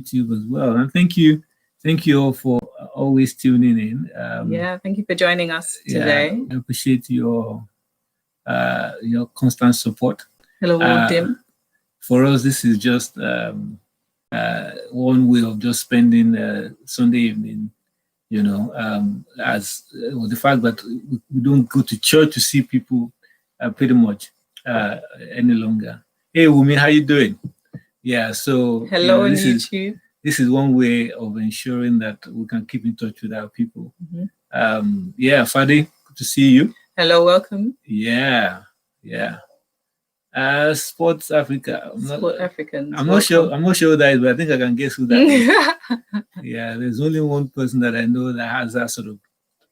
YouTube as well. And thank you all for always tuning in. Thank you for joining us today. I appreciate your constant support. Hello, Dim. For us, this is just one way of just spending Sunday evening. As the fact that we don't go to church to see people pretty much any longer. Hey, Wumi, how you doing? Yeah, so hello on YouTube. This is one way of ensuring that we can keep in touch with our people. Mm-hmm. Fadi, good to see you. Hello, welcome. Yeah. Sports Africa. Africans. I'm not sure who that is, but I think I can guess who that is. Yeah, there's only one person that I know that has that sort of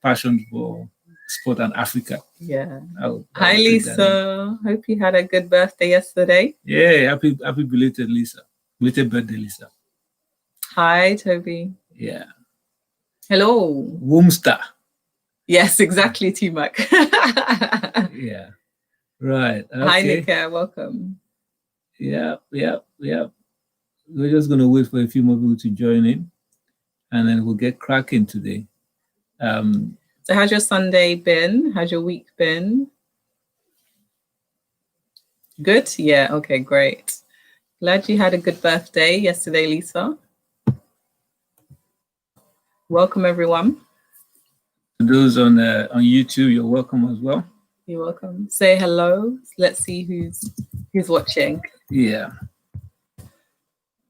passion for sport and Africa. Yeah. Hi, Lisa. Hope you had a good birthday yesterday. Yeah, happy belated Lisa. Belated birthday, Lisa. Hi, Toby. Yeah. Hello. Woomster. Yes, exactly, T-Mac. Yeah. Right. Okay. Hi, Nika. Welcome. Yeah. We're just going to wait for a few more people to join in, and then we'll get cracking today. So how's your Sunday been? How's your week been? Good? Yeah. Okay, great. Glad you had a good birthday yesterday, Lisa. Welcome, everyone. Those on YouTube, you're welcome as well. You're welcome. Say hello. Let's see who's watching. Yeah.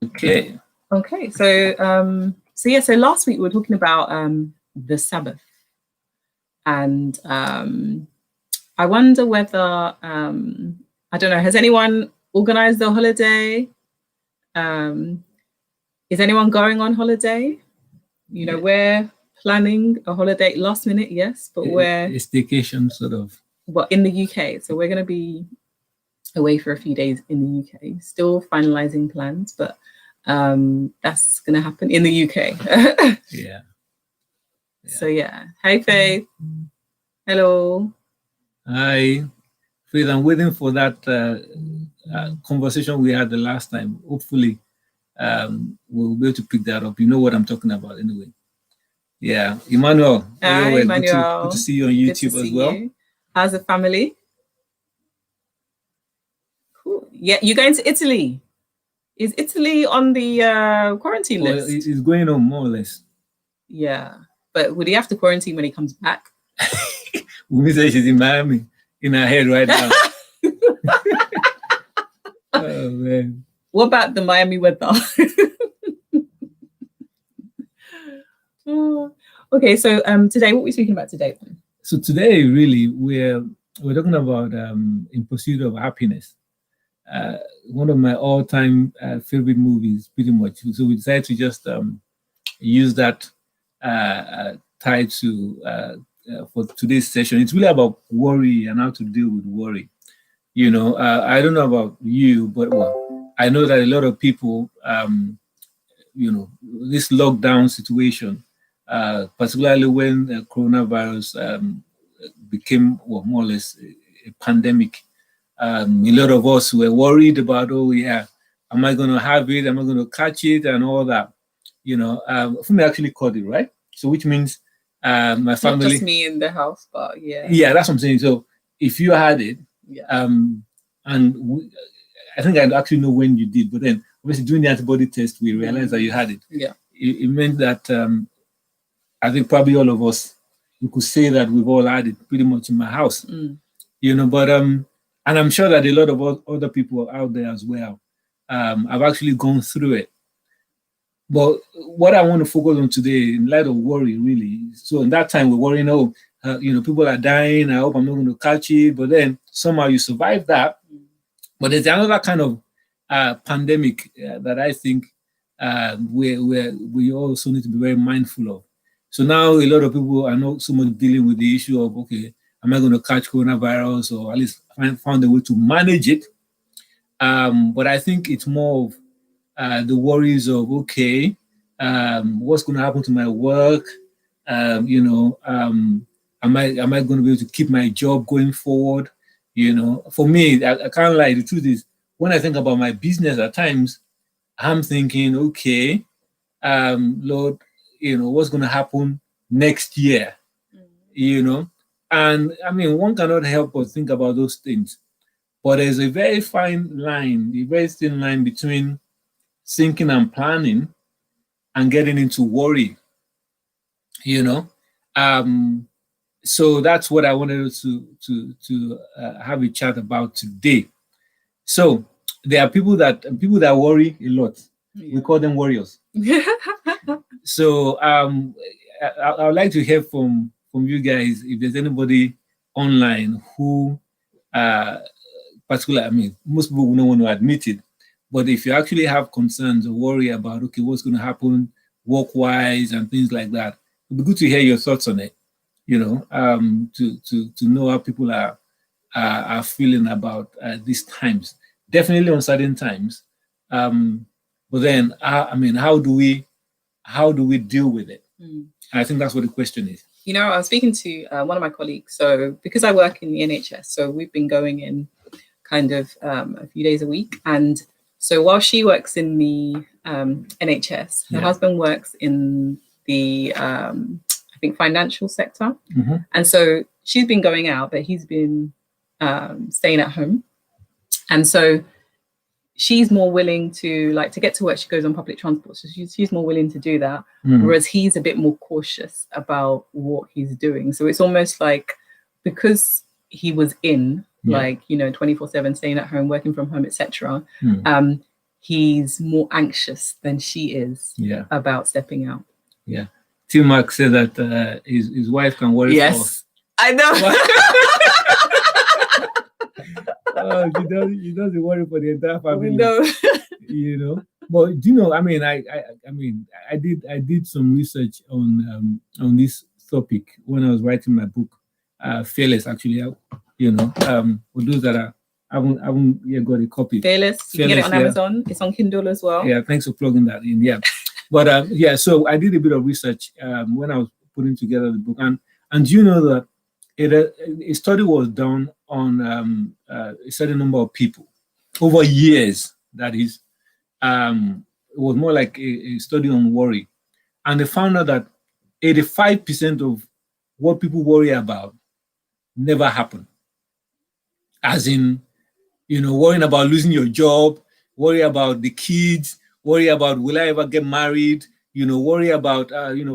Okay. So last week we were talking about the Sabbath, and I wonder whether I don't know. Has anyone organized a holiday? Is anyone going on holiday? We're planning a holiday last minute, yes, but we're a staycation sort of. Well, in the UK, so we're going to be away for a few days in the UK. Still finalizing plans, but that's going to happen in the UK. Yeah. So yeah. Hey, Faith. Hello. Hi, Faith. I'm waiting for that conversation we had the last time. Hopefully, we'll be able to pick that up. You know what I'm talking about, anyway. Yeah, Emmanuel. Hi, Emmanuel. Good to see you on YouTube as well. You. How's the family? Cool. Yeah, you're going to Italy. Is Italy on the quarantine list? It's going on more or less. Yeah, but would he have to quarantine when he comes back? Wumi says she's in Miami, in her head right now. Oh man. What about the Miami weather? Okay, so today, what are we speaking about today? So today, really, we're talking about In Pursuit of Happiness. One of my all-time favorite movies, pretty much. So we decided to just use that title for today's session. It's really about worry and how to deal with worry. I don't know about you, but I know that a lot of people, this lockdown situation, particularly when coronavirus became more or less a pandemic. A lot of us were worried about, am I going to have it? Am I going to catch it? And all that. For me, actually caught it, right? So which means my family. Not just me in the house, but yeah. Yeah, that's what I'm saying. So if you had it, I think I actually know when you did, but then obviously doing the antibody test, we realized that you had it. Yeah. It meant that I think probably all of us, we could say that we've all had it pretty much in my house. But and I'm sure that a lot of other people out there as well have actually gone through it. But what I want to focus on today, in light of worry, really, so in that time we're worrying, people are dying, I hope I'm not going to catch it, but then somehow you survive that. But there's another kind of pandemic that I think we also need to be very mindful of. So now a lot of people are not so much dealing with the issue of, am I going to catch coronavirus, or at least find a way to manage it? But I think it's more of the worries of, what's going to happen to my work? Am I going to be able to keep my job going forward? For me, I can't lie. The truth is, when I think about my business, at times I'm thinking, Lord, what's going to happen next year, and I mean, one cannot help but think about those things. But there's a very fine line, a very thin line between thinking and planning and getting into worry, So that's what I wanted to have a chat about today. So there are people that worry a lot. Yeah. We call them warriors. So I would like to hear from you guys if there's anybody online who, particularly, I mean, most people will not want to admit it, but if you actually have concerns or worry about, okay, what's going to happen work-wise and things like that, it'd be good to hear your thoughts on it. To know how people are feeling about these times. Definitely uncertain times. But then, how do we deal with it? I think that's what the question is. I was speaking to one of my colleagues. So because I work in the NHS, so we've been going in kind of a few days a week. And so while she works in the NHS, her husband works in the I think financial sector. Mm-hmm. And so she's been going out, but he's been staying at home. And so she's more willing to get to work. She goes on public transport. So she's more willing to do that. Mm. Whereas he's a bit more cautious about what he's doing. So it's almost like because he was in 24/7, staying at home, working from home, etc. He's more anxious than she is about stepping out. Yeah. Tim Mark said that his wife can worry. Yes, I know. He doesn't worry for the entire family. No. But I did some research on this topic when I was writing my book, Fearless. Actually, for those that haven't yet got a copy. Fearless. You can get it on Amazon. It's on Kindle as well. Yeah, thanks for plugging that in. Yeah. But so I did a bit of research when I was putting together the book, and you know that a study was done on a certain number of people over years. That is, it was more like a study on worry, and they found out that 85% of what people worry about never happen. As in, worrying about losing your job, worry about the kids. Worry about will I ever get married? Worry about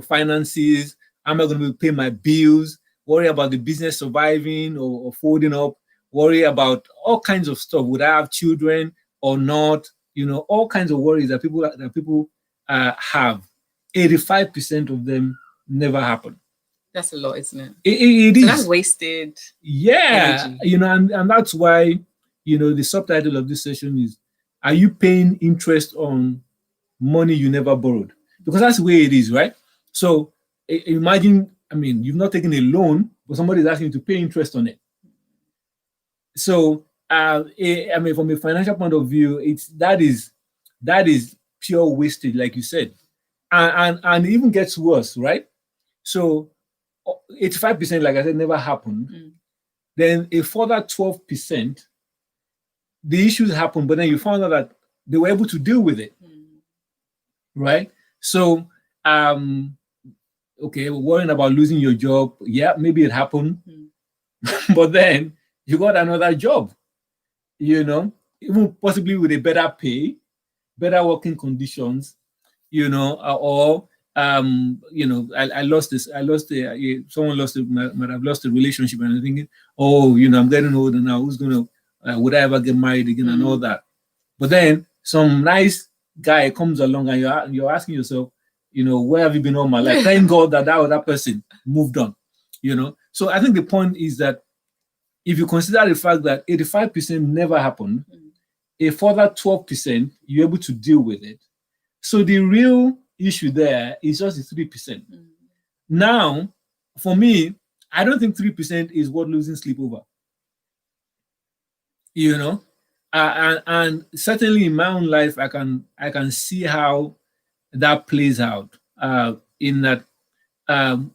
finances. Am I going to pay my bills? Worry about the business surviving or folding up. Worry about all kinds of stuff. Would I have children or not? All kinds of worries that people have. 85% of them never happen. That's a lot, isn't it? It is. That's wasted. Yeah, energy. And that's why the subtitle of this session is, are you paying interest on money you never borrowed? Because that's the way it is, right? So imagine, you've not taken a loan, but somebody's asking you to pay interest on it. So, from a financial point of view, that is pure wastage, like you said. And it even gets worse, right? So 85%, like I said, never happened. Then a further 12%, the issues happen, but then you found out that they were able to deal with it, right? So, okay, worrying about losing your job, yeah, maybe it happened, but then you got another job, even possibly with a better pay, better working conditions, or I lost this. Someone might have lost a relationship, and I'm thinking, I'm getting older now. Who's gonna? Would I ever get married again and all that? But then some nice guy comes along and you're asking yourself, where have you been all my life? Thank God that other person moved on, So I think the point is that if you consider the fact that 85% never happened, a further 12%, you're able to deal with it. So the real issue there is just the 3%. Now, for me, I don't think 3% is worth losing sleep over. And certainly in my own life, I can see how that plays out. In that, I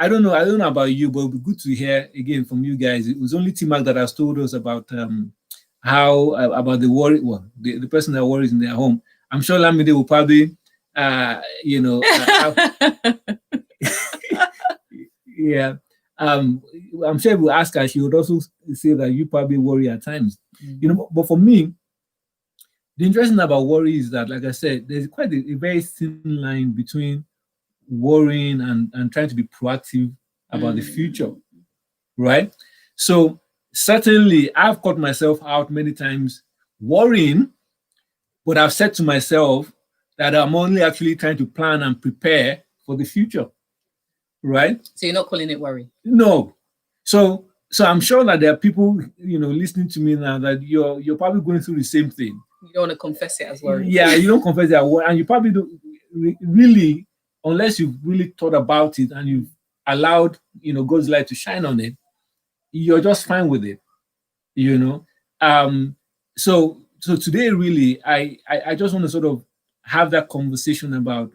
don't know about you, but it'd be good to hear again from you guys. It was only T-Mac that has told us about how about the worry, well, the person that worries in their home. I'm sure Lamide will probably, yeah. I'm sure if we ask her, she would also say that you probably worry at times. But for me, the interesting about worry is that, like I said, there's quite a very thin line between worrying and trying to be proactive about the future, right? So certainly I've caught myself out many times worrying, but I've said to myself that I'm only actually trying to plan and prepare for the future, right? So you're not calling it worry? No. So I'm sure that there are people, listening to me now that you're probably going through the same thing. You don't want to confess it as worry. Yeah, you don't confess it as worry, and you probably don't really, unless you've really thought about it and you've allowed, God's light to shine on it, you're just fine with it, So today, really, I just want to sort of have that conversation about,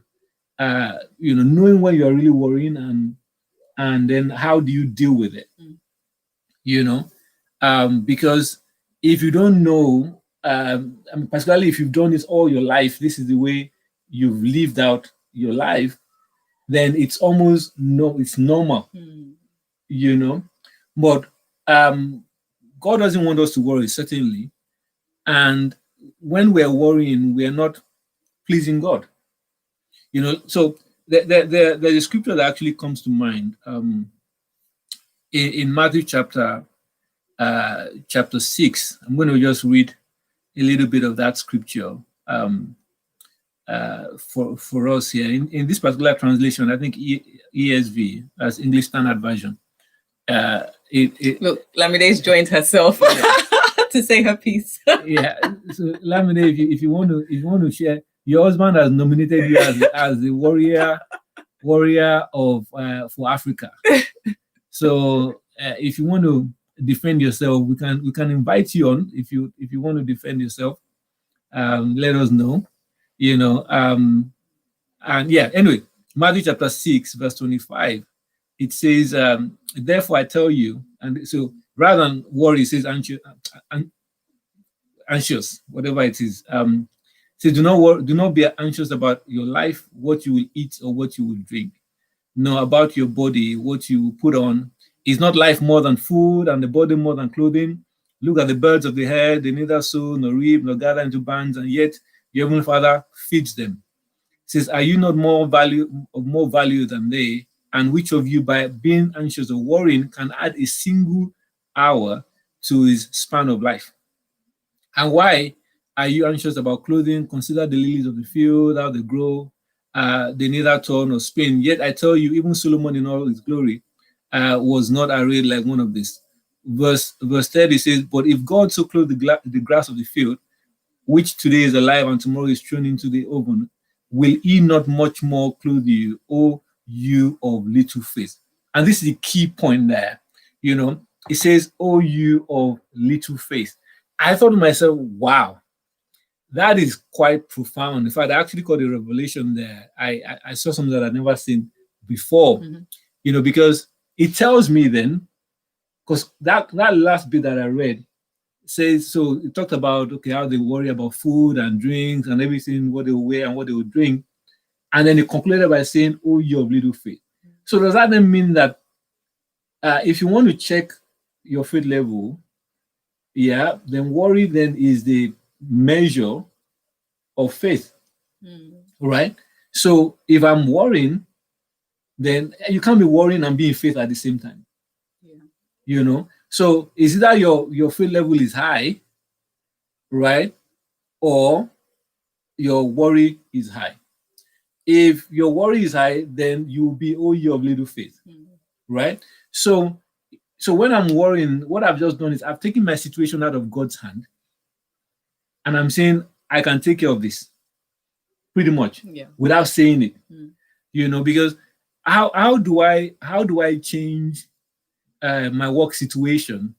knowing when you're really worrying and then how do you deal with it, because if you don't know, particularly if you've done this all your life, this is the way you've lived out your life, then it's almost it's normal, But God doesn't want us to worry, certainly. And when we're worrying, we're not pleasing God. So there's a scripture that actually comes to mind in Matthew chapter 6. I'm going to just read a little bit of that scripture for us here. In this particular translation, I think ESV, as English Standard Version. Look, Lamide's joined herself to say her piece. Yeah. So Lamide, if you want to share, your husband has nominated you as the warrior of for Africa. So if you want to defend yourself, we can invite you on. If you want to defend yourself, let us know. And yeah. Anyway, Matthew chapter 6, verse 25. It says, therefore I tell you, and so rather than worry, it says anxious, whatever it is. It says, do not be anxious about your life, what you will eat or what you will drink, nor about your body, what you will put on. Is not life more than food, and the body more than clothing? Look at the birds of the air; they neither sow nor reap nor gather into barns, and yet your heavenly Father feeds them. It says, are you not of more value than they? And which of you, by being anxious or worrying, can add a single hour to his span of life? And why are you anxious about clothing? Consider the lilies of the field, how they grow. They neither toil nor spin. Yet I tell you, even Solomon in all his glory was not arrayed like one of these. Verse 30 says, but if God so clothed the grass of the field, which today is alive and tomorrow is thrown into the oven, will he not much more clothe you, O you of little faith? And this is the key point there. It says, O you of little faith. I thought to myself, wow, that is quite profound. In fact, I actually got a revelation there. I saw something that I'd never seen before, because it tells me then, because that last bit that I read says, so it talked about, okay, how they worry about food and drinks and everything, what they will wear and what they will drink. And then it concluded by saying, oh, you of little faith. So does that then mean that if you want to check your faith level, then worry then is the measure of faith, right? So if I'm worrying, then you can't be worrying and being faith at the same time. So is it that your faith level is high, right? Or your worry is high. If your worry is high, then you'll be you of little faith, right? So when I'm worrying, what I've just done is I've taken my situation out of God's hand, and I'm saying I can take care of this, pretty much, without saying it, because how do I change my work situation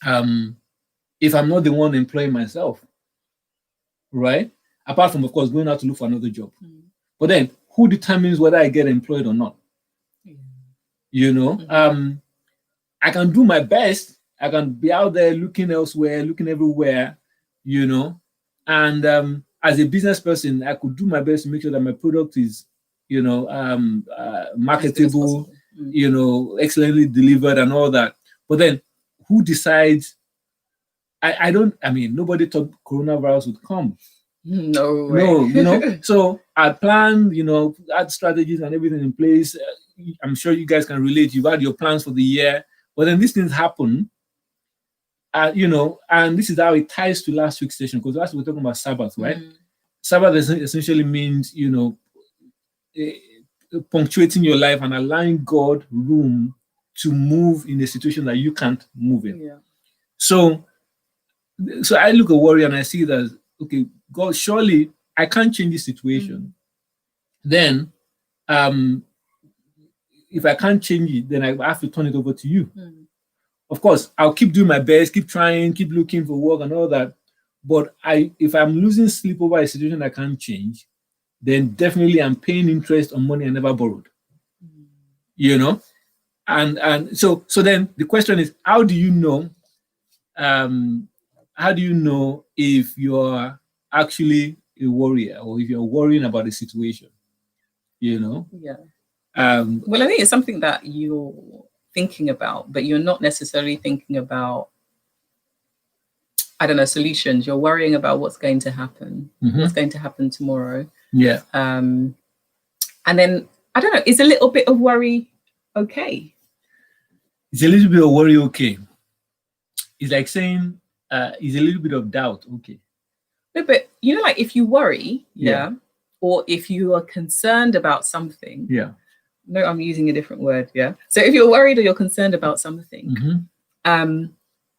if I'm not the one employing myself, right? Apart from, of course, going out to look for another job. But then who determines whether I get employed or not? I can do my best I can be out there looking elsewhere, looking everywhere, you know. And as a business person, I could do my best to make sure that my product is, you know, marketable, you know, excellently delivered and all that. But then who decides? I mean, nobody thought coronavirus would come. No way. No, you know. So I planned, you know, had strategies and everything in place. I'm sure you guys can relate. You've had your plans for the year, but then these things happen. You know, and this is how it ties to last week's session, because last week we're talking about Sabbath, right? Sabbath essentially means, you know, punctuating your life and allowing God room to move in a situation that you can't move in. Yeah. So I look at worry and I see that, okay, God, surely I can't change this situation. Then, if I can't change it, then I have to turn it over to you. Of course, I'll keep doing my best, keep trying, keep looking for work and all that. But if I'm losing sleep over a situation I can't change, then definitely I'm paying interest on money I never borrowed. You know? And so then the question is, how do you know if you're actually a warrior or if you're worrying about the situation? You know? Yeah. Well, I think it's something that you're thinking about, but you're not necessarily thinking about, I don't know, solutions. You're worrying about what's going to happen, what's going to happen tomorrow. Yeah. And then, I don't know, is a little bit of worry okay? Is a little bit of worry okay? It's like saying, is a little bit of doubt okay? No, but you know, like if you worry, or if you are concerned about something, no, I'm using a different word, so if you're worried or you're concerned about something,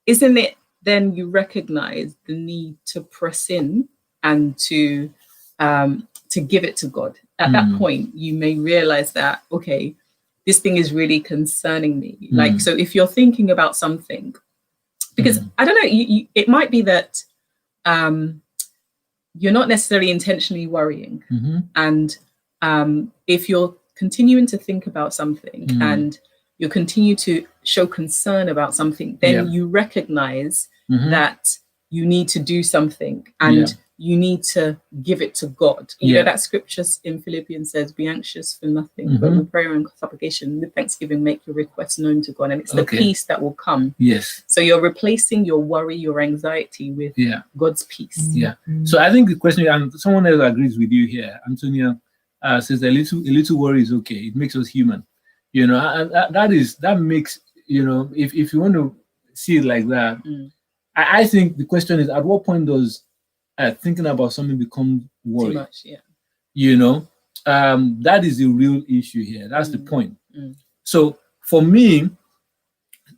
isn't it then you recognize the need to press in and to give it to God? At that point, you may realize that, okay, this thing is really concerning me. Like, so if you're thinking about something, because I don't know, it might be that you're not necessarily intentionally worrying. And if you're continuing to think about something and you continue to show concern about something, then you recognize that you need to do something and you need to give it to God. You know, that scripture in Philippians says, be anxious for nothing, but with prayer and supplication, with thanksgiving, make your requests known to God. And it's the peace that will come. Yes. So you're replacing your worry, your anxiety with God's peace. Yeah. So I think the question, and someone else agrees with you here, Antonia, says a little worry is okay. It makes us human. You know, and that makes, you know, if you want to see it like that, I think the question is, at what point does thinking about something become worry? Too much, You know, that is the real issue here. That's the point. So for me,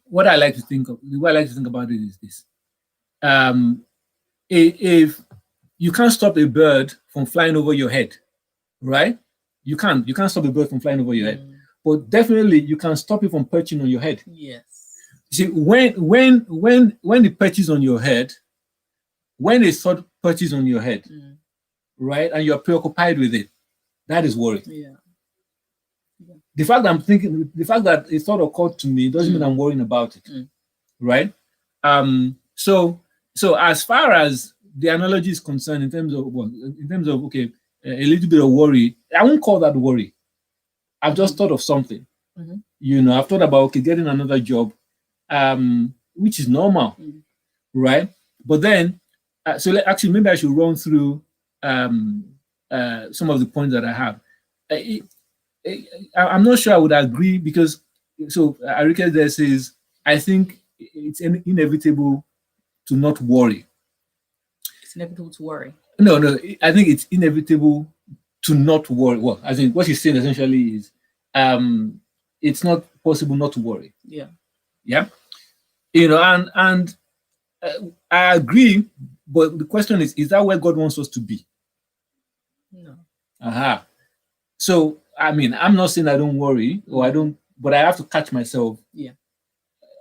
what I like to think about it is this: if you can't stop a bird from flying over your head, right? You can't stop a bird from flying over your head, but definitely you can stop it from perching on your head. Yes. You see, when it perches on your head, when a thought perches on your head, right, and you're preoccupied with it, that is worry. The fact that a thought occurred to me doesn't mean I'm worrying about it, right? So as far as the analogy is concerned, in terms of okay, a little bit of worry, I won't call that worry. I've just thought of something. You know, I've thought about, okay, getting another job, which is normal, right? But then, actually, maybe I should run through some of the points that I have. I'm not sure I would agree, because Arike there says, I think it's inevitable to not worry. It's inevitable to worry. No, I think it's inevitable to not worry. Well, I think what he's saying essentially is, it's not possible not to worry. Yeah. You know, and I agree, but the question is that where God wants us to be? No. So, I mean, I'm not saying I don't worry or I don't, but I have to catch myself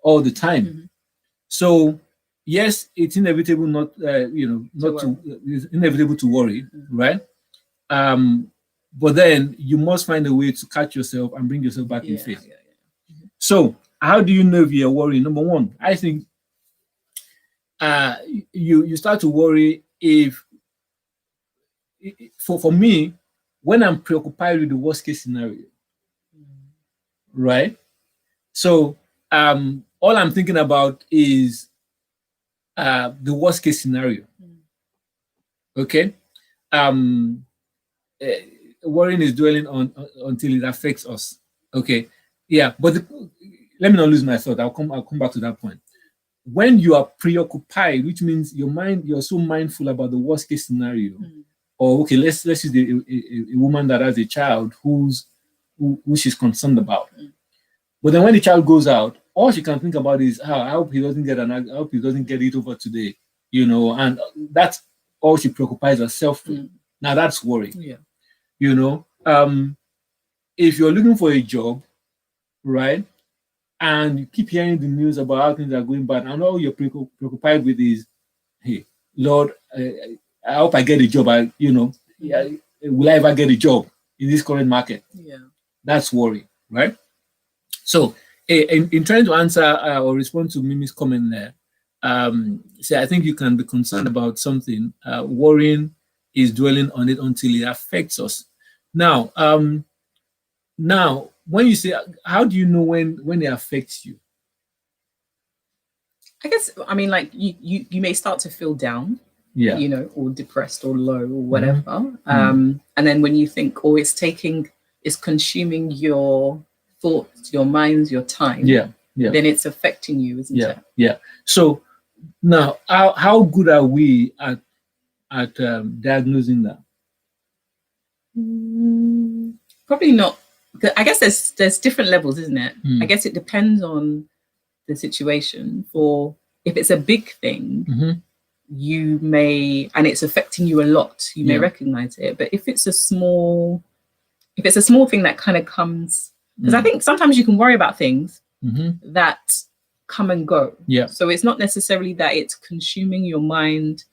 all the time. So, yes, it's inevitable it's inevitable to worry, right? But then you must find a way to catch yourself and bring yourself back in faith. So, how do you know if you're worrying? Number one, I think you start to worry if for me, when I'm preoccupied with the worst case scenario, right? So all I'm thinking about is the worst case scenario. Okay. Worrying is dwelling on until it affects us. Okay. Yeah, but let me not lose my thought. I'll come back to that point. When you are preoccupied, which means you're so mindful about the worst case scenario. Or okay, let's use a woman that has a child who she's concerned about. But then when the child goes out, all she can think about is, I hope he doesn't get it over today, and that's all she preoccupies herself with. Now that's worry. Yeah. If you're looking for a job, right, and you keep hearing the news about how things are going bad, and all you're preoccupied with is, hey, Lord, I hope I get a job. Will I ever get a job in this current market? Yeah. That's worry, right? So in trying to answer or respond to Mimi's comment there, I think you can be concerned about something. Worrying is dwelling on it until it affects us. Now, when you say, how do you know when it affects you? I guess, like you may start to feel down, or depressed or low or whatever. And then when you think, it's consuming your thoughts, your minds, your time, then it's affecting you, isn't it? Yeah. So now, how good are we at diagnosing that? Probably not. I guess there's different levels, isn't it? I guess it depends on the situation. For if it's a big thing, you may, and it's affecting you a lot, you may recognize it. But if it's a small thing that kind of comes, because I think sometimes you can worry about things that come and go. Yeah. So it's not necessarily that it's consuming your mind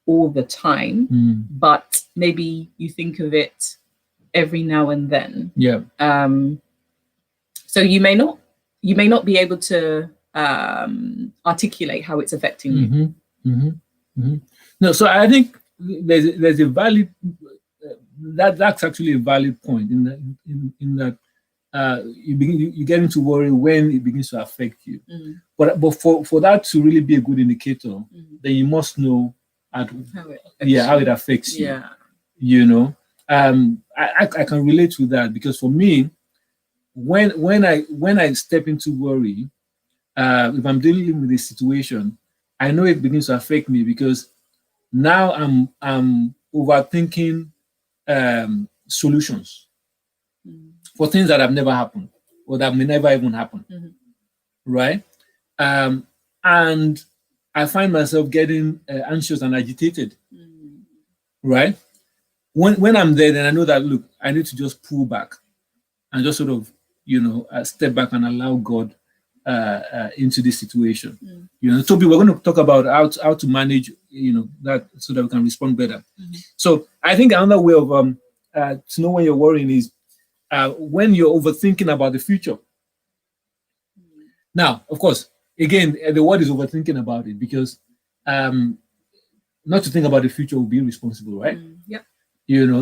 all the time, but maybe you think of it every now and then. Yeah. So you may not be able to articulate how it's affecting you. No, so I think there's a valid that's actually a valid point in that you get into worry when it begins to affect you. But for that to really be a good indicator, then you must know how it affects you. Yeah. I can relate to that, because for me, when I step into worry, if I'm dealing with a situation, I know it begins to affect me, because now I'm overthinking solutions for things that have never happened or that may never even happen, right? And I find myself getting anxious and agitated, right? When I'm there, then I know that, look, I need to just pull back and just sort of, step back and allow God into this situation. Toby, we're going to talk about how to manage, that, so that we can respond better. So I think another way of to know when you're worrying is when you're overthinking about the future. Now, of course, again, the word is overthinking about it, because not to think about the future would be irresponsible, right? Yeah.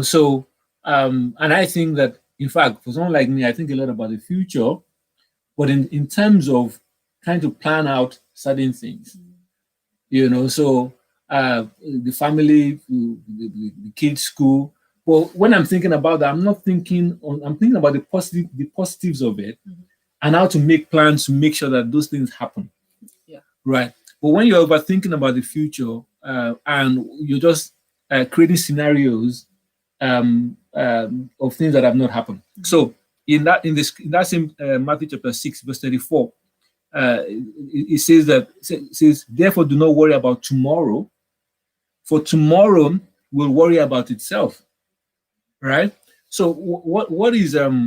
So and I think that, in fact, for someone like me, I think a lot about the future, but in terms of trying to plan out certain things, so the family, the kids' school. Well, when I'm thinking about that, I'm thinking about the positives of it, and how to make plans to make sure that those things happen. Yeah. Right. But when you're overthinking about the future, and you're just creating scenarios of things that have not happened. So in that same Matthew chapter 6, verse 34, it says, therefore do not worry about tomorrow, for tomorrow will worry about itself. Right? So what is also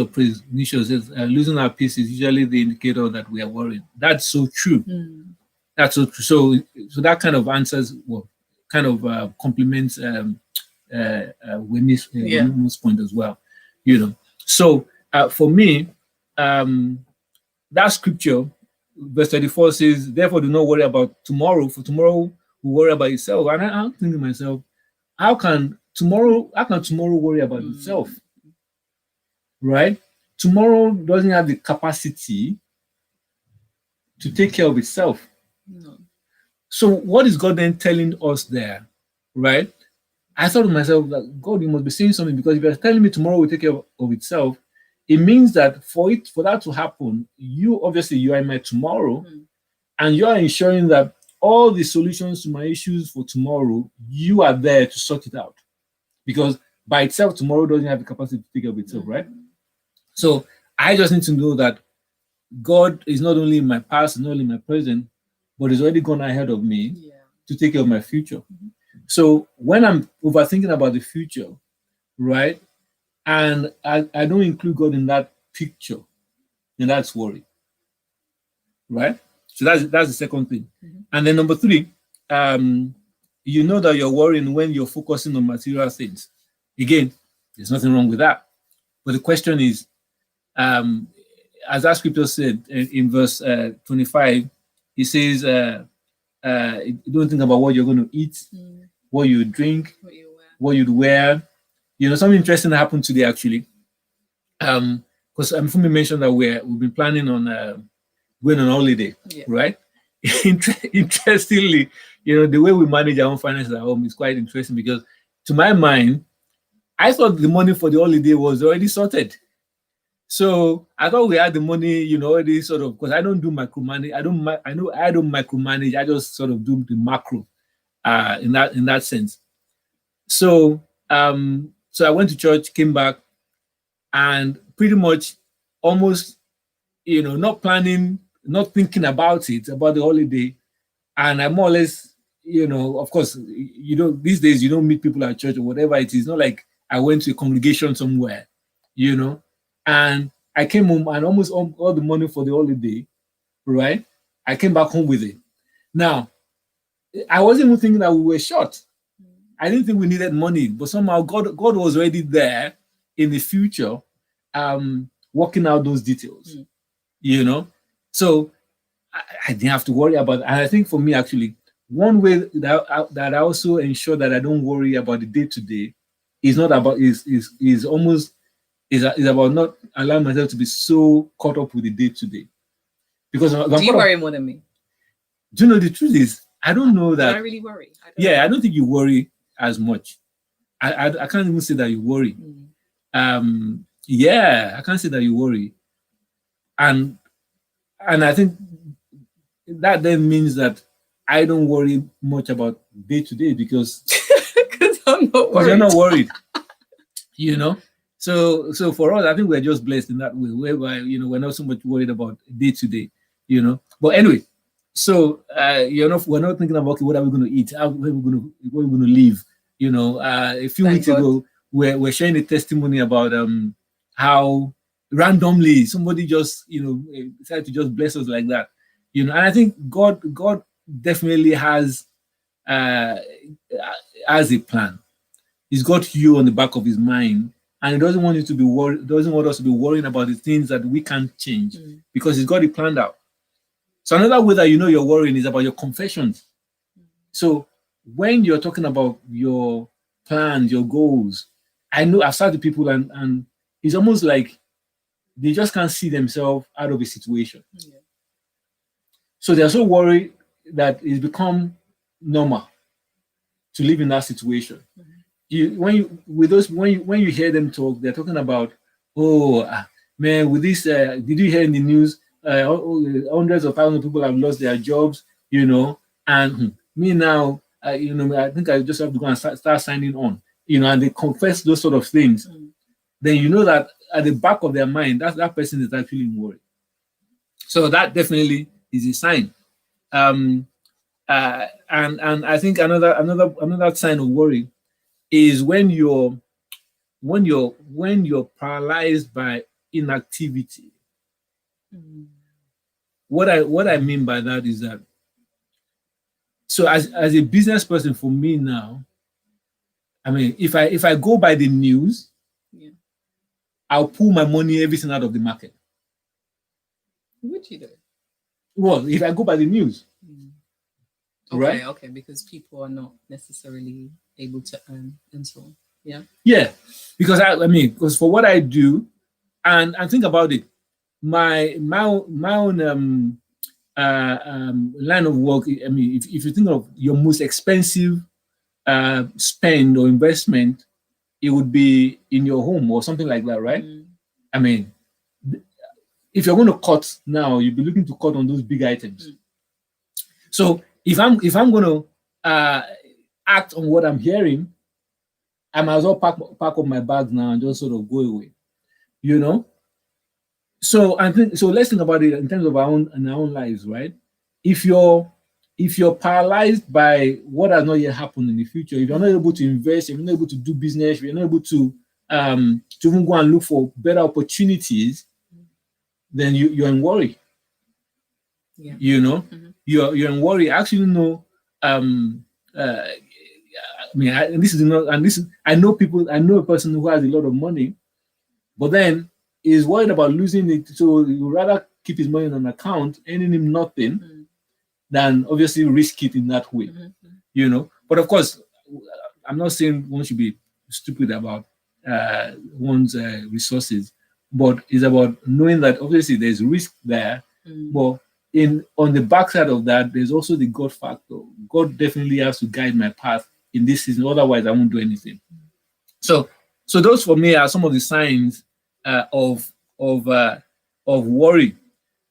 praise, Nisha says, losing our peace is usually the indicator that we are worried. That's so true. That's so true. So that kind of answers, complements Winnie's point as well. So for me, that scripture, verse 34 says, therefore do not worry about tomorrow, for tomorrow will worry about itself. And I'm thinking to myself, how can tomorrow worry about itself? Right? Tomorrow doesn't have the capacity to take care of itself. No. So what is God then telling us there? Right? I thought to myself that God, you must be saying something, because if you're telling me tomorrow will take care of itself, it means that for that to happen, you are in my tomorrow, and you are ensuring that all the solutions to my issues for tomorrow, you are there to sort it out. Because by itself, tomorrow doesn't have the capacity to take care of itself, right? So I just need to know that God is not only in my past, not only in my present, but is already gone ahead of me to take care of my future. So when I'm overthinking about the future, right, and I don't include God in that picture, then that's worry, right? So that's the second thing. And then number 3, you know that you're worrying when you're focusing on material things. Again, there's nothing wrong with that. But the question is, as that scripture said in verse 25, it says, don't think about what you're going to eat, what you drink, what you'd wear. You know, something interesting happened today, actually. Because Fumi mentioned that we've been planning on going on holiday, right? Interestingly, you know, the way we manage our own finances at home is quite interesting, because to my mind, I thought the money for the holiday was already sorted. So I thought we had the money, you know, already sort of, because I don't do micromanage. I don't micromanage. I just sort of do the macro in that sense. So so I went to church, came back, and pretty much almost, you know, not planning, not thinking about the holiday. And I more or less, you know, of course, you know, these days you don't meet people at church or whatever it is. Not like I went to a congregation somewhere, you know, and I came home and almost all the money for the holiday, right? I came back home with it. Now, I wasn't even thinking that we were short. I didn't think we needed money, but somehow God was already there in the future, working out those details, you know. So I didn't have to worry about it. And I think for me, actually, one way that I also ensure that I don't worry about the day to day is about not allowing myself to be so caught up with the day to day. Because do you worry more than me? Do you know, the truth is, I don't know that. Do I really worry? I don't think you worry as much. I can't even say that you worry. I can't say that you worry. And I think that then means that I don't worry much about day to day, because I'm not worried. Because you're not worried. You know? So for us, I think we're just blessed in that way, whereby, you know, we're not so much worried about day to day, you know. But anyway, so we're not thinking about, okay, what are we going to eat? Where are we going to live? You know, a few weeks ago, we're sharing a testimony about how randomly somebody just, you know, decided to just bless us like that. You know, and I think God definitely has a plan. He's got you on the back of his mind, and he doesn't want you to be worried. Doesn't want us to be worrying about the things that we can't change, because he's got it planned out. So another way that you know you're worrying is about your confessions. So when you're talking about your plans, your goals, I know I've started people, and it's almost like they just can't see themselves out of a situation. So they're so worried that it's become normal to live in that situation. When you hear them talk, they're talking about, man, with this, did you hear in the news? Hundreds of thousands of people have lost their jobs, you know, and me now, you know, I think I just have to go and start signing on, you know, and they confess those sort of things. Then you know that at the back of their mind, that person is actually worried. So that definitely is a sign. And I think another sign of worry is when you're paralyzed by inactivity. What I mean by that is that, so as a business person, for me now, I mean, if I go by the news, I'll pull my money, everything out of the market. Would you do? Well, if I go by the news, Okay, right? Okay, because people are not necessarily able to earn and so on. Yeah. Yeah, because because for what I do, and think about it, my own line of work. I mean, if you think of your most expensive spend or investment, it would be in your home or something like that, right? I mean, if you're going to cut now, you'll be looking to cut on those big items. So if I'm going to act on what I'm hearing, I might as well pack up my bags now and just sort of go away, you know. So let's think about it in terms of our own lives, right? If you're paralyzed by what has not yet happened in the future, if you're not able to invest, if you're not able to do business, if you're not able to even go and look for better opportunities, then you're in worry. Yeah. You know, you're in worry. I actually know. I mean, I know people. I know a person who has a lot of money, but then is worried about losing it. So he would rather keep his money on an account, earning him nothing, than obviously risk it in that way. You know. But of course, I'm not saying one should be stupid about one's resources, but it's about knowing that obviously there's risk there, but on the backside of that, there's also the God factor. God definitely has to guide my path in this season. Otherwise, I won't do anything. So those for me are some of the signs of worry.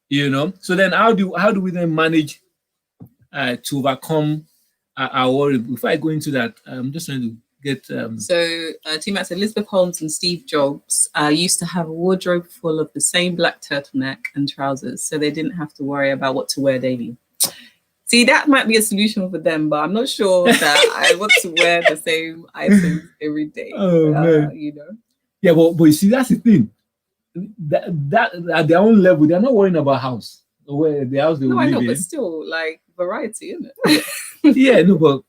You know. So then, how do we then manage to overcome our worry? Before I go into that, I'm just trying to get. So, T-Mac said Elizabeth Holmes and Steve Jobs used to have a wardrobe full of the same black turtleneck and trousers, so they didn't have to worry about what to wear daily. See, that might be a solution for them, but I'm not sure that I want to wear the same items every day. Oh, man. You know. Yeah, but you see, that's the thing. That at their own level, they're not worrying about house or where the house they will live in. But still, like variety, isn't it? Yeah, no, but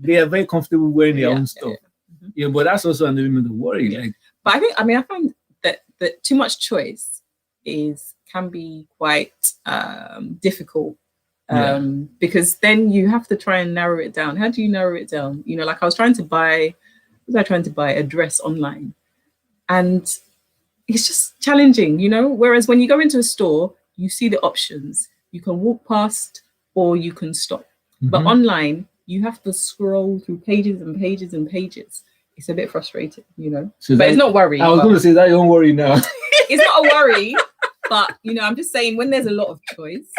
they are very comfortable wearing their own stuff. Yeah, but that's also an element of worry. Like, but I find that too much choice can be quite difficult. Because then you have to try and narrow it down. How do you narrow it down? You know, like I was trying to buy a dress online, and it's just challenging, you know. Whereas when you go into a store, you see the options. You can walk past or you can stop. But online, you have to scroll through pages and pages and pages. It's a bit frustrating, you know. So but it's not worry. I was going to say that you don't worry now. It's not a worry, but you know, I'm just saying when there's a lot of choice,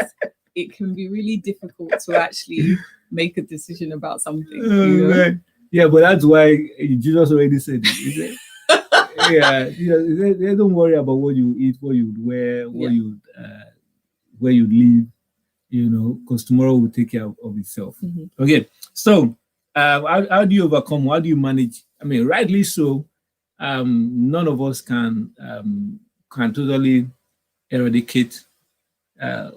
it can be really difficult to actually make a decision about something. You know? Yeah, but that's why Jesus already said it. Yeah, they don't worry about what you eat, what you wear, where you live, you know, because tomorrow will take care of itself. Okay, so how do you overcome? How do you manage? I mean, rightly so, none of us can totally eradicate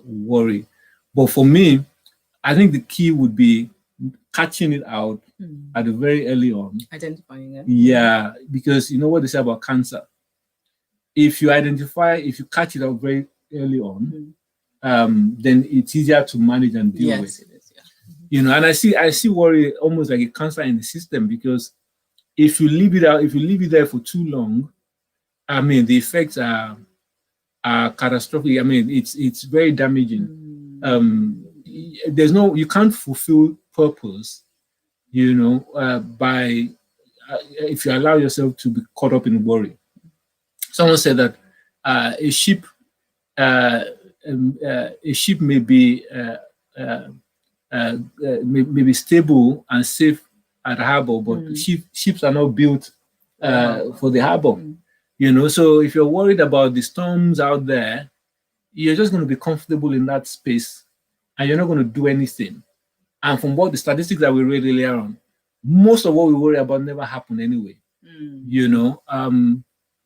worry. But for me, I think the key would be catching it out at the very early on. Identifying it. Yeah, because you know what they say about cancer. If you catch it out very early on, then it's easier to manage and deal with. It is, yeah. You know, and I see worry almost like a cancer in the system, because if you leave it there for too long, I mean, the effects are catastrophic. I mean, it's very damaging. You can't fulfill purpose, you know, by if you allow yourself to be caught up in worry. Someone said that a ship may be stable and safe at harbor, but ships are not built for the harbor. You know, so if you're worried about the storms out there, you're just going to be comfortable in that space, and you're not going to do anything. And from what the statistics that we read earlier on, most of what we worry about never happen anyway. You know,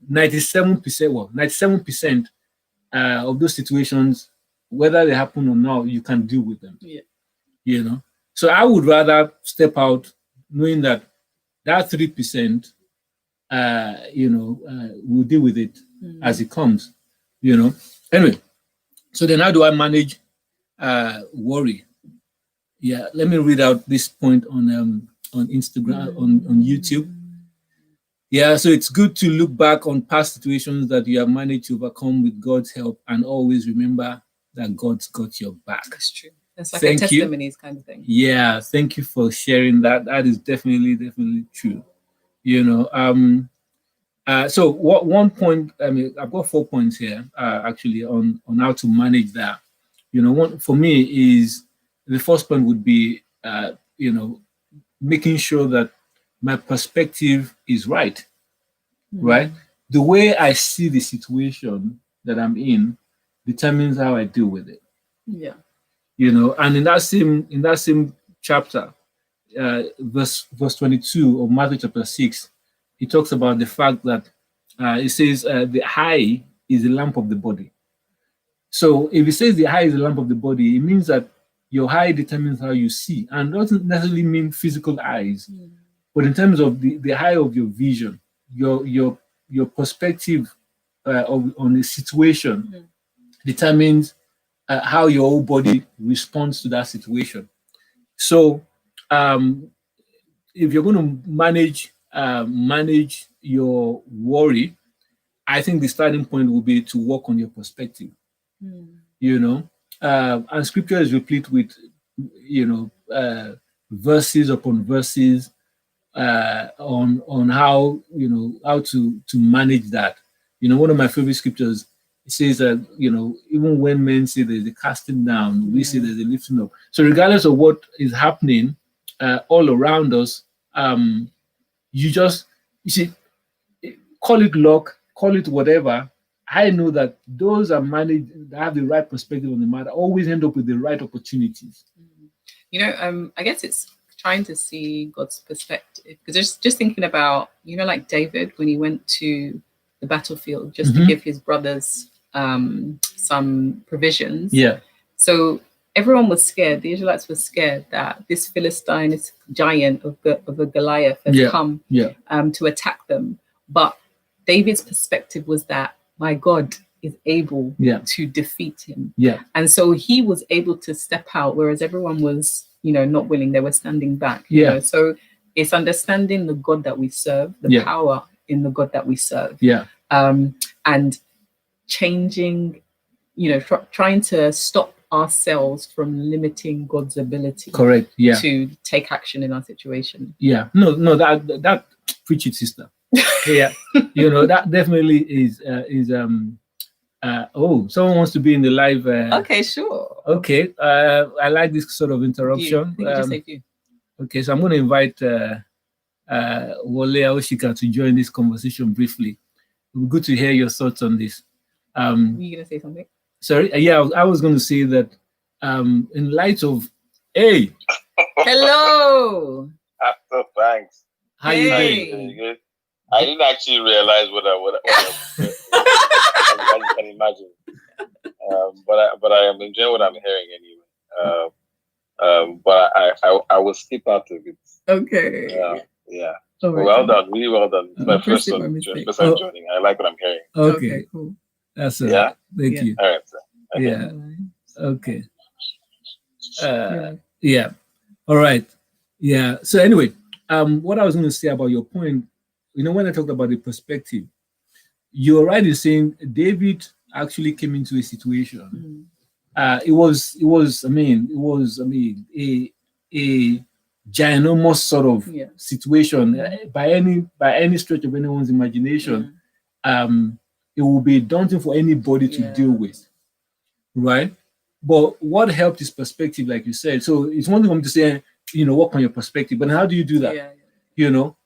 97% of those situations, whether they happen or not, you can deal with them. Yeah. You know, so I would rather step out knowing that 3%, we'll deal with it as it comes. You know. Anyway, So then how do I manage worry? Yeah, let me read out this point on Instagram, on YouTube. Yeah, so it's good to look back on past situations that you have managed to overcome with God's help, and always remember that God's got your back. That's true. That's like a testimonies kind of thing. Yeah, thank you for sharing that. That is definitely true. So what one point? I mean, I've got 4 points here, actually, on how to manage that. One for me is the first point would be, making sure that my perspective is right. Right, the way I see the situation that I'm in determines how I deal with it. Yeah. And in that same chapter, verse 22 of Matthew chapter 6, he talks about the fact that it says the eye is the lamp of the body. So if it says the eye is the lamp of the body, it means that your eye determines how you see, and doesn't necessarily mean physical eyes, but in terms of the eye of your vision, your perspective on the situation determines how your whole body responds to that situation. So if you're going to manage your worry, I think the starting point will be to work on your perspective. And scripture is replete with verses upon verses on how how to manage that. One of my favorite scriptures, it says that even when men say there's a casting down, we say there's a lifting up. So regardless of what is happening all around us, you see, call it luck, call it whatever. I know that those are managed, that have the right perspective on the matter, always end up with the right opportunities. I guess it's trying to see God's perspective, because just thinking about, like David, when he went to the battlefield just to give his brothers some provisions. Yeah. So everyone was scared. The Israelites were scared that this Philistine, this giant of a Goliath, has come to attack them. But David's perspective was that my God is able to defeat him. Yeah. And so he was able to step out, whereas everyone was, not willing. They were standing back. So it's understanding the God that we serve, the power in the God that we serve. Yeah. And changing, trying to stop ourselves from limiting God's ability. Correct. Yeah. To take action in our situation. Yeah. No, that preach it, sister. Yeah. That definitely is someone wants to be in the live. Okay, sure. Okay. I like this sort of interruption. Okay, so I'm going to invite Wole Aoshika to join this conversation briefly. It would be good to hear your thoughts on this. Were you going to say something? Sorry. Yeah, I was going to say that in light of, hey. Hello. Thanks. How you doing? Good. I didn't actually realize what as you can imagine. But I am enjoying what I'm hearing anyway. But I will skip out of it. Okay. Yeah. Well done, really well done. It's my first time joining. I like what I'm hearing. Okay, cool. That's it. Thank you. All right. Sir. Okay. Yeah. Okay. Yeah. All right. Yeah. So anyway, what I was going to say about your point, when I talked about the perspective, you're right in saying David actually came into a situation. It was a ginormous sort of situation by any stretch of anyone's imagination. It will be daunting for anybody to deal with, right? But what helped his perspective, like you said, so it's one thing to say, work on your perspective, but how do you do that?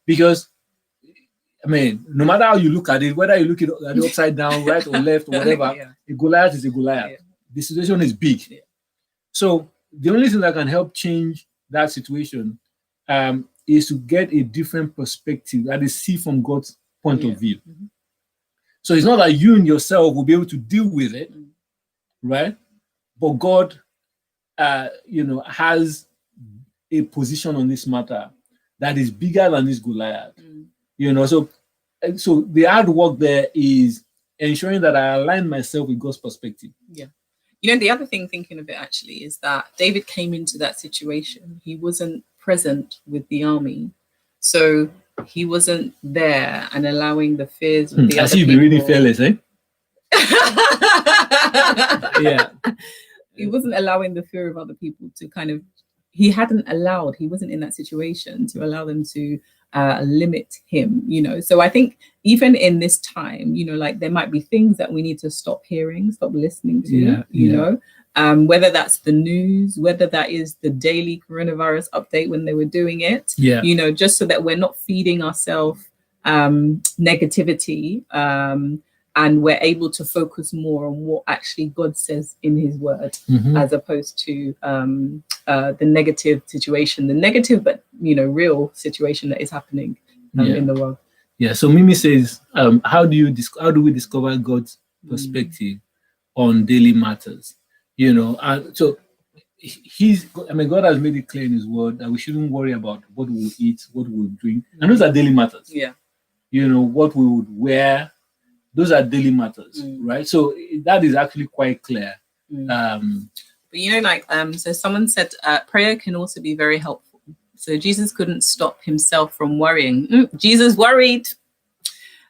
Because no matter how you look at it, whether you look at it upside down, right or left or whatever, a Goliath is a Goliath. The situation is big. So the only thing that can help change that situation is to get a different perspective, that is, see from God's point of view. So it's not that you and yourself will be able to deal with it, right? But God, has a position on this matter that is bigger than this Goliath. So the hard work there is ensuring that I align myself with God's perspective. Yeah. You know, the other thing, thinking of it actually, is that David came into that situation. He wasn't present with the army. So he wasn't there and allowing the fears of the I other see you people. be really fearless, eh? Yeah. He wasn't allowing the fear of other people to kind of, he wasn't in that situation to allow them to limit him, you know. So I think even in this time, you know, like there might be things that we need to stop hearing, stop listening to, you know, whether that's the news, whether that is the daily coronavirus update when they were doing it, you know, just so that we're not feeding ourselves negativity, and we're able to focus more on what actually God says in his word, as opposed to the negative situation, the negative but, you know, real situation that is happening in the world. Yeah. So Mimi says, how do we discover God's perspective on daily matters? You know, and so God has made it clear in his word that we shouldn't worry about what we will eat, what we will drink. And those are daily matters. Yeah. You know, what we would wear, those are daily matters, right? So that is actually quite clear. But you know, like, so someone said prayer can also be very helpful. So Jesus couldn't stop himself from worrying. Jesus worried.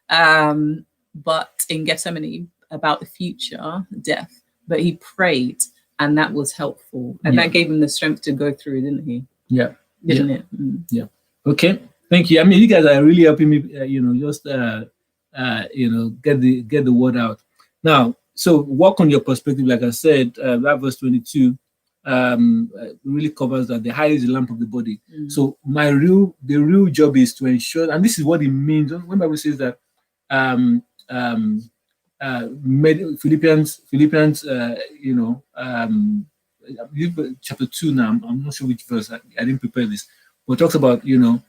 But in Gethsemane about the future death, but he prayed, and that was helpful, and that gave him the strength to go through, didn't he? Yeah. Didn't it? Yeah. Okay. Thank you. I mean, you guys are really helping me. You know, just you know, get the word out. Now, so work on your perspective. Like I said, that verse 22 really covers that the eye is the lamp of the body. So the real job is to ensure, and this is what it means when Bible says that Philippians, you know, chapter 2 now, I'm not sure which verse, I didn't prepare this, but talks about, you know,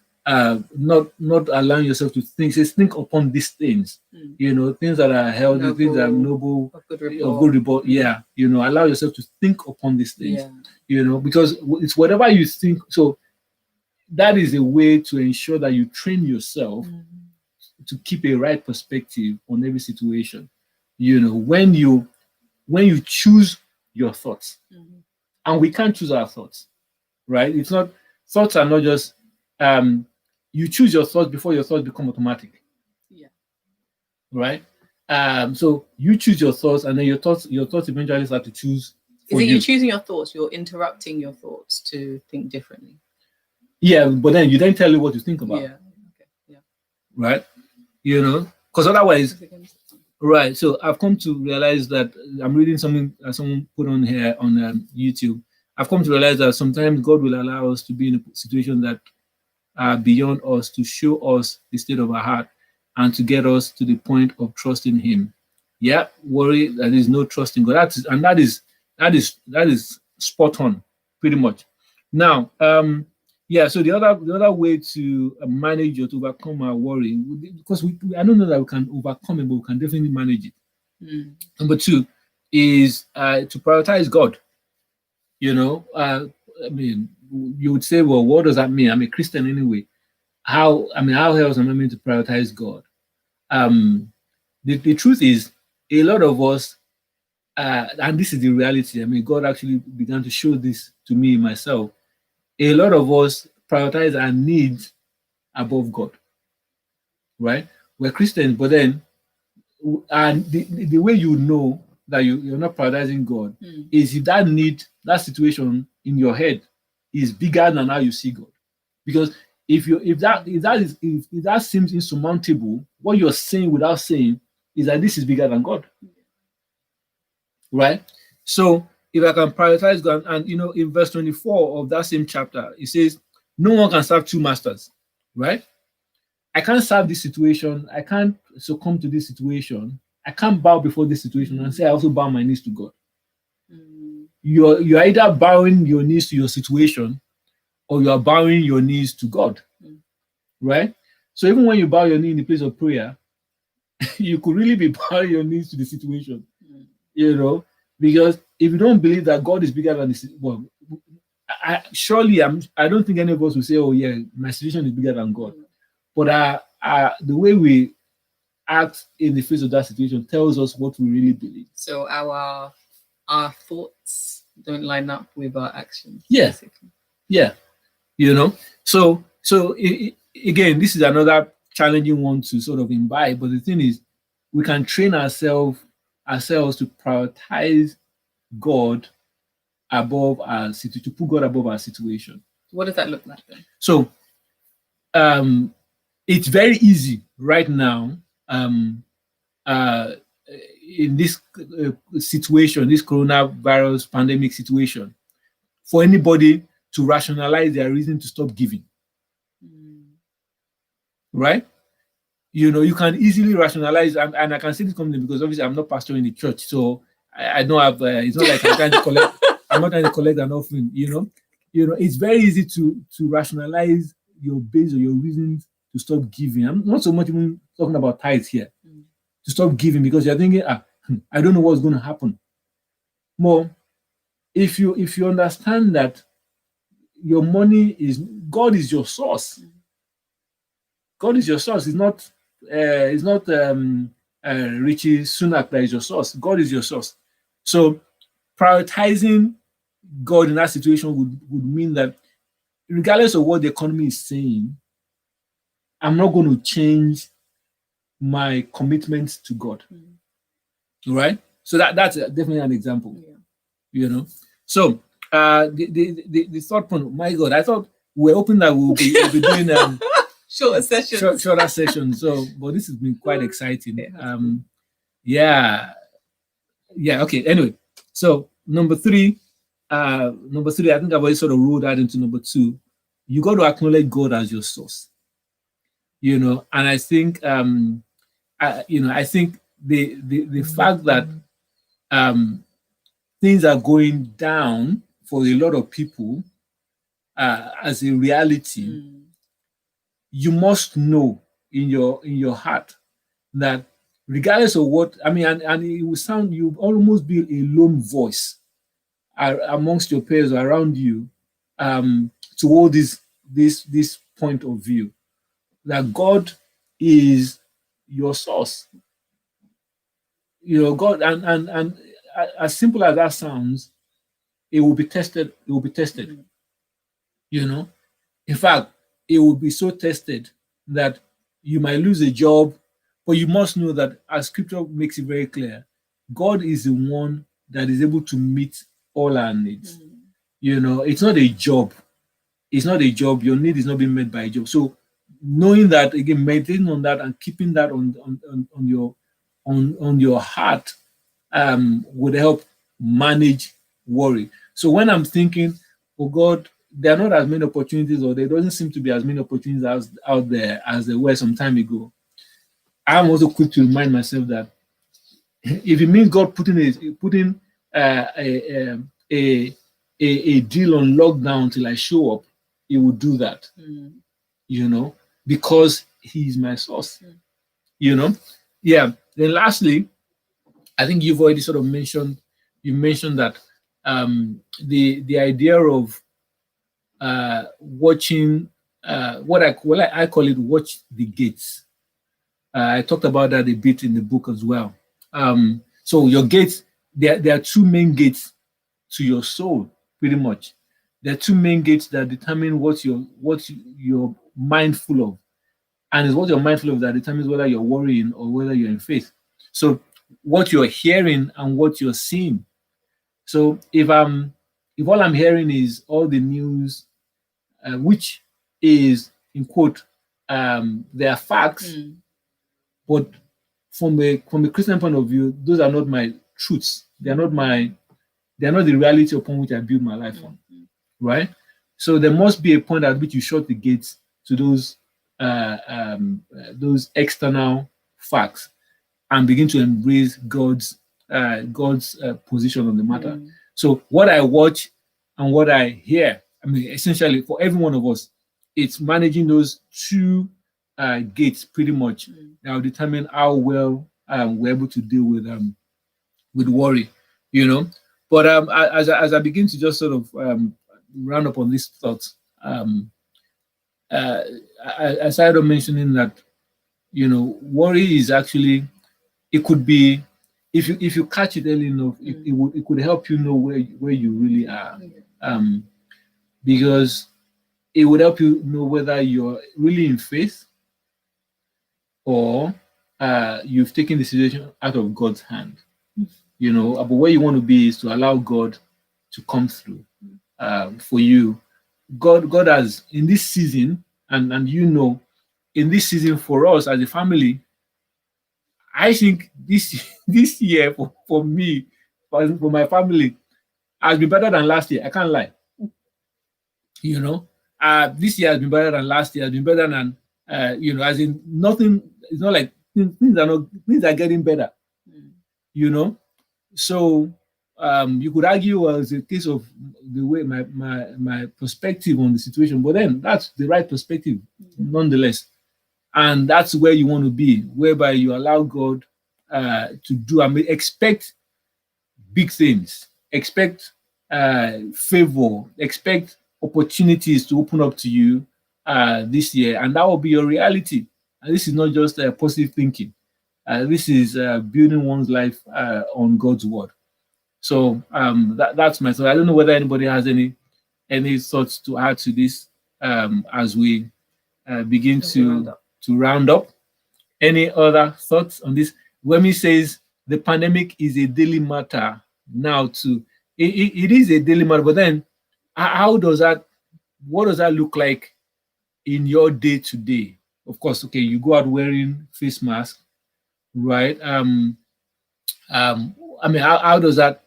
not allowing yourself to think. It says, think upon these things, you know, things that are healthy, things that are noble, of good report. Yeah, you know, allow yourself to think upon these things, you know, because it's whatever you think. So that is a way to ensure that you train yourself to keep a right perspective on every situation. You know, when you choose your thoughts, and we can't choose our thoughts, right? It's not, thoughts are not just you choose your thoughts before your thoughts become automatic. Yeah. Right? So you choose your thoughts, and then your thoughts eventually start to choose. Is it you choosing your thoughts? You're interrupting your thoughts to think differently. Yeah, but then you tell you what to think about. Yeah. Okay. Yeah. Right? You know, because otherwise, right. So I've come to realize that I'm reading something someone put on here on YouTube. I've come to realize that sometimes God will allow us to be in a situation that are beyond us, to show us the state of our heart and to get us to the point of trusting Him. Yeah, worry that is no trust in God. That is spot on, pretty much. Now, yeah. So the other way to manage or to overcome our worry, because I don't know that we can overcome it, but we can definitely manage it. Number 2 is to prioritize God. You know, I mean, you would say, well, what does that mean? I'm a Christian anyway. How else am I meant to prioritize God? The truth is, a lot of us, and this is the reality. I mean, God actually began to show this to me myself. A lot of us prioritize our needs above God, right? We're Christians, but then, and the way you know that you're not prioritizing God is if that need, that situation in your head is bigger than how you see God. Because if that seems insurmountable, what you're saying without saying is that this is bigger than God, right? So if I can prioritize God, and you know, in verse 24 of that same chapter, it says, "No one can serve two masters," right? I can't serve this situation. I can't succumb to this situation. I can't bow before this situation and say I also bow my knees to God. You're either bowing your knees to your situation, or you are bowing your knees to God, right? So even when you bow your knee in the place of prayer, you could really be bowing your knees to the situation, you know, because if you don't believe that God is bigger than this, well, I don't think any of us will say, oh yeah, my situation is bigger than God. But the way we act in the face of that situation tells us what we really believe. So our our thoughts don't line up with our actions. Yeah. Basically. Yeah. So again, this is another challenging one to sort of imbibe. But the thing is, we can train ourselves to prioritize God above our situation, to put God above our situation. What does that look like then? So it's very easy right now in this situation, this coronavirus pandemic situation, for anybody to rationalize their reason to stop giving. Right? You can easily rationalize, and I can see this coming because obviously I'm not pastoring the church, so I don't have. It's not like I'm trying to collect. I'm not trying to collect an offering. It's very easy to rationalize your base or your reasons to stop giving. I'm not so much even talking about tithes here. To stop giving because you're thinking, I don't know what's going to happen. More, if you understand that your money is God is your source. God is your source. It's not Richie Sunak that is your source. God is your source. So prioritizing God in that situation would mean that regardless of what the economy is saying, I'm not going to change my commitment to God. Right? So that's definitely an example. Yeah. So the third point, my God, I thought we're hoping that we'll be doing shorter sessions. Shorter sessions. So, but this has been quite exciting. Yeah. Okay. Anyway, so number three, I think I've already sort of ruled that into number two. You got to acknowledge God as your source. And I think, I think the fact that things are going down for a lot of people as a reality, you must know in your heart that regardless of what, and it will sound, you almost be a lone voice amongst your peers or around you to hold this point of view that God is your source. God, and as simple as that sounds, it will be tested. It will be tested. In fact, it will be so tested that you might lose a job, but you must know that, as Scripture makes it very clear, God is the one that is able to meet all our needs. It's not a job. It's not a job. Your need is not being met by a job. So knowing that, again, maintaining on that and keeping that on your heart would help manage worry. So when I'm thinking, oh God, there are not as many opportunities, or there doesn't seem to be as many opportunities out there as there were some time ago, I'm also quick to remind myself that if it means God putting a deal on lockdown till I show up, He will do that. Because He is my source. Yeah. Then lastly, I think you've already sort of mentioned that the idea of watching what I call it, watch the gates. I talked about that a bit in the book as well. So your gates, there are two main gates to your soul, pretty much. There are two main gates that determine what you're mindful of, and it's what you're mindful of that determines whether you're worrying or whether you're in faith. So what you're hearing and what you're seeing. So if all I'm hearing is all the news, which is in quote, they are facts, but from a Christian point of view, those are not my truths. They are not the reality upon which I build my life on, right? So there must be a point at which you shut the gates to those external facts and begin to embrace God's position on the matter. So what I watch and what I hear, essentially for every one of us, it's managing those two gates pretty much that will determine how well we're able to deal with worry, But as I begin to just sort of round up on these thoughts, I started mentioning that worry is actually, it could be if you catch it early enough, it could help you know where you really are, because it would help you know whether you're really in faith or you've taken the situation out of God's hand. But where you want to be is to allow God to come through for you. God has, in this season, and in this season for us as a family, I think this year for me, for my family, has been better than last year. I can't lie. This year has been better than last year. Has been better than as in nothing. It's not like things are getting better. So you could argue, well, it's a case of the way my perspective on the situation, but then that's the right perspective nonetheless. And that's where you want to be, whereby you allow God to do. Expect big things, expect favor, expect opportunities to open up to you this year, and that will be your reality. And this is not just positive thinking. This is building one's life on God's word. So that's my thought. I don't know whether anybody has any thoughts to add to this as we begin to round up. Any other thoughts on this? Wemi says the pandemic is a daily matter now too. It is a daily matter, but then what does that look like in your day to day? Of course, okay, you go out wearing face mask, right? How does that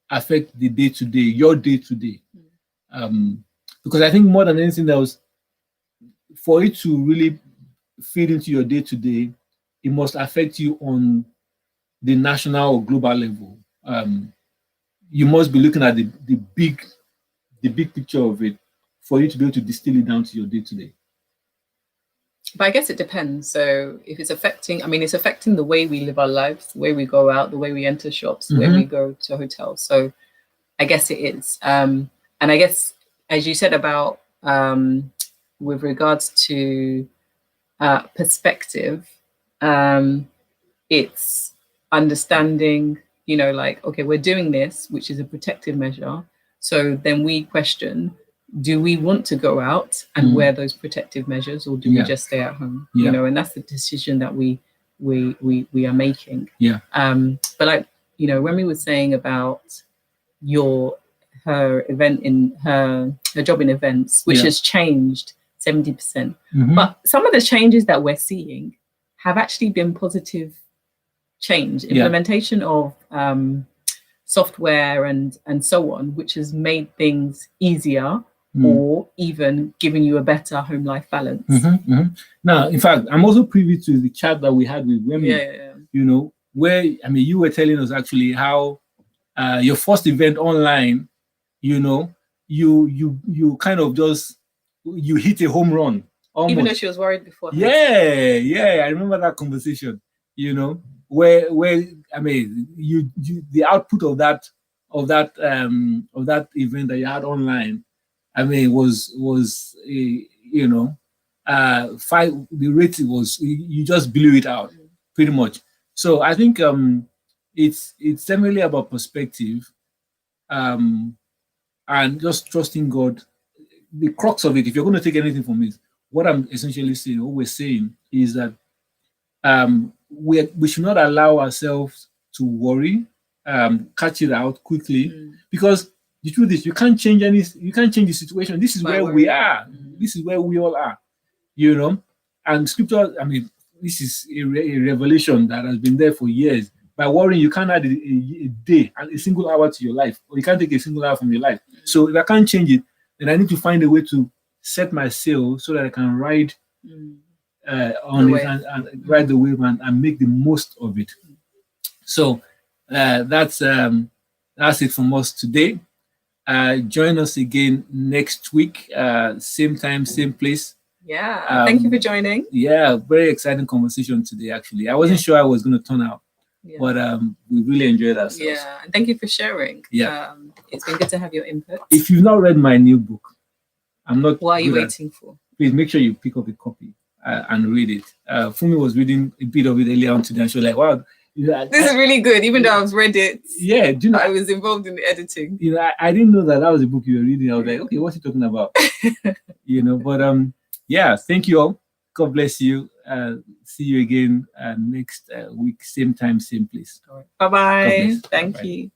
affect the day to day, your day to day? Because I think more than anything else, for it to really feed into your day to day, it must affect you on the national or global level. You must be looking at the big picture of it for you to be able to distill it down to your day to day. But I guess it depends. So if it's affecting, it's affecting the way we live our lives, the way we go out, the way we enter shops, the way we go to hotels. So I guess it is. And I guess, as you said about with regards to perspective, it's understanding, okay, we're doing this, which is a protective measure. So then we question, do we want to go out and wear those protective measures, or do we just stay at home? And that's the decision that we are making. But when we were saying about her job in events, which has changed 70%. But some of the changes that we're seeing have actually been positive change, implementation of software and so on, which has made things easier or even giving you a better home life balance. Now, in fact, I'm also privy to the chat that we had with women, where, you were telling us actually how your first event online, you kind of just, you hit a home run. Almost. Even though she was worried before. I remember that conversation, where you the output of that event that you had online, was the rate was, you just blew it out pretty much. So I think it's definitely about perspective, and just trusting God. The crux of it, if you're going to take anything from it, what I'm essentially saying, what we're saying is that we should not allow ourselves to worry, catch it out quickly, because the truth is you can't change the situation. This is where we are. This is where we all are, and scripture, this is a revelation that has been there for years. By worrying, you can't add a day and a single hour to your life, or you can't take a single hour from your life. So if I can't change it, then I need to find a way to set my sail so that I can ride on it and ride the wave and make the most of it. So that's it from us today. Join us again next week, same time, same place. Thank you for joining. Very exciting conversation today, actually. I wasn't sure how it was going to turn out, but we really enjoyed ourselves. And thank you for sharing. It's been good to have your input. If you've not read my new book, what are you waiting for? Please make sure you pick up a copy and read it. Fumi was reading a bit of it earlier on today, and she was like, wow, This is really good, even though I've read it. Yeah, do you know, I was involved in the editing. You know, I didn't know that was a book you were reading. I was like, okay, what's he talking about? You know, but yeah, thank you all. God bless you. See you again next week, same time, same place. Bye-bye. God bless. Thank Bye-bye. you.